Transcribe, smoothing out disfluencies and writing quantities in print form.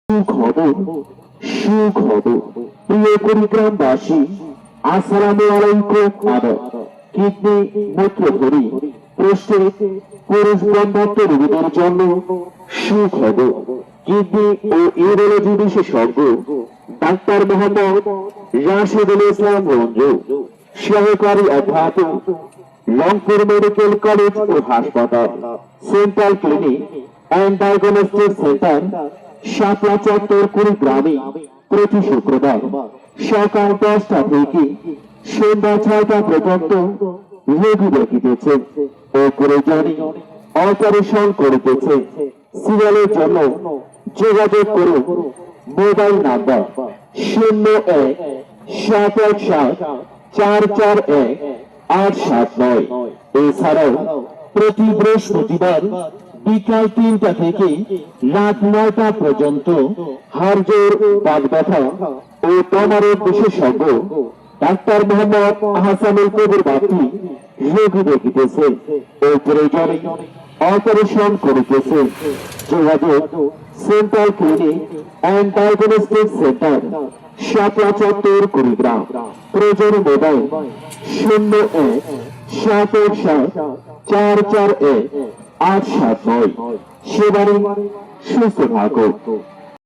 সুখবর সুখবর প্রিয় কুড়িগ্রামবাসী, আসসালামু আলাইকুম। আদাব। কিডনি মূত্রথলি প্রস্তুত পুরুষ বন্ধাত্ম রোগীদের জন্য সুখবর। কিডনি ও ইউরোলজি বিশেষজ্ঞ ডাক্তার মোহাম্মদ রাশেদুল ইসলাম রঞ্জু, সহকারী অধ্যাপক, রংপুর মেডিকেল কলেজ ও হাসপাতাল, central clinic and diagnostic centre, Shapla Chattar, কুড়িগ্রামে প্রতি শুক্রবার সকাল 10টা থেকে সন্ধ্যা 6টা পর্যন্ত রোগী দেখিতেছে ও প্রয়োজনে অপারেশন করিতেছে। সিরিয়ালের জন্য যোগাযোগ করুন মোবাইল নাম্বার 01-717-441-879। এছাড়াও প্রতি বৃহস্পতিবার বিকাল 3টা থেকে রাত 9টা পর্যন্ত হাড়জোড়, বাত ব্যথা ও তমারের বিশেষজ্ঞ ডাক্তার মোহাম্মদ আহসানুল কবির বাপ্পি রোগী দেখিতেছে ও প্রয়োজনে অপারেশন করিতেছে। যোগাযোগ central clinic and diagnostic centre, Shapla Chattar, Kurigram. প্রয়োজন মোবাইল 01-717-441-879। সেবারে সুস্থ থাকুন।